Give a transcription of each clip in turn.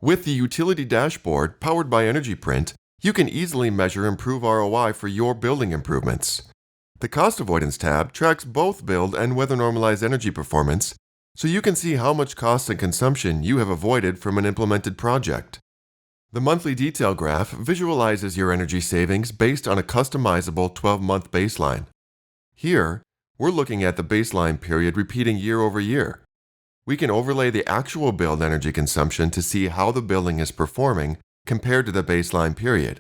With the utility dashboard powered by EnergyPrint, you can easily measure and prove ROI for your building improvements. The Cost Avoidance tab tracks both build and weather-normalized energy performance, so you can see how much cost and consumption you have avoided from an implemented project. The monthly detail graph visualizes your energy savings based on a customizable 12-month baseline. Here, we're looking at the baseline period repeating year over year. We can overlay the actual build energy consumption to see how the building is performing compared to the baseline period.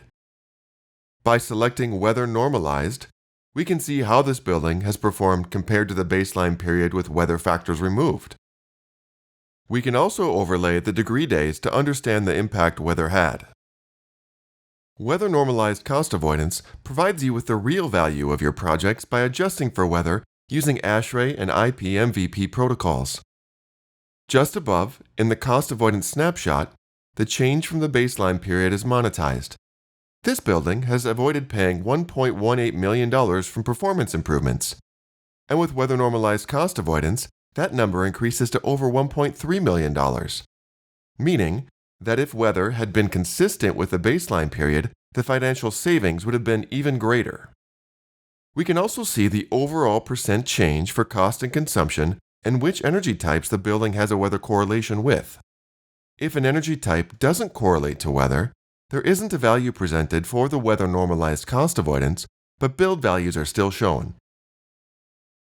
By selecting Weather Normalized, we can see how this building has performed compared to the baseline period with weather factors removed. We can also overlay the degree days to understand the impact weather had. Weather Normalized Cost Avoidance provides you with the real value of your projects by adjusting for weather using ASHRAE and IPMVP protocols. Just above, in the Cost Avoidance snapshot, the change from the baseline period is monetized. This building has avoided paying $1.18 million from performance improvements. And with Weather Normalized Cost Avoidance, that number increases to over $1.3 million. Meaning that if weather had been consistent with the baseline period, the financial savings would have been even greater. We can also see the overall percent change for cost and consumption and which energy types the building has a weather correlation with. If an energy type doesn't correlate to weather, there isn't a value presented for the weather normalized cost avoidance, but build values are still shown.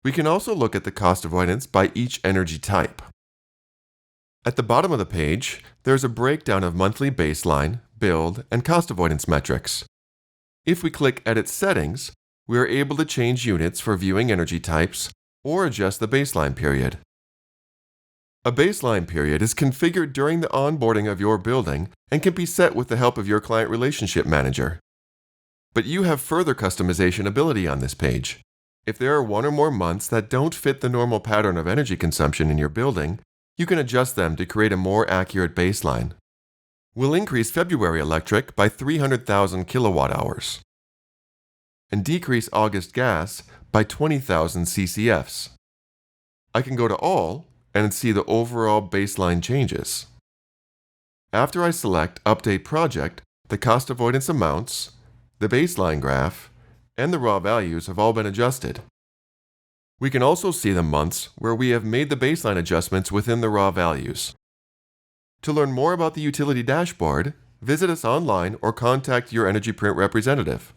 We can also look at the cost avoidance by each energy type. At the bottom of the page, there's a breakdown of monthly baseline, build, and cost avoidance metrics. If we click Edit Settings, we are able to change units for viewing energy types or adjust the baseline period. A baseline period is configured during the onboarding of your building and can be set with the help of your client relationship manager. But you have further customization ability on this page. If there are one or more months that don't fit the normal pattern of energy consumption in your building, you can adjust them to create a more accurate baseline. We'll increase February electric by 300,000 kilowatt hours and decrease August gas by 20,000 CCFs. I can go to All and see the overall baseline changes. After I select Update Project, the cost avoidance amounts, the baseline graph, and the raw values have all been adjusted. We can also see the months where we have made the baseline adjustments within the raw values. To learn more about the utility dashboard, visit us online or contact your EnergyPrint representative.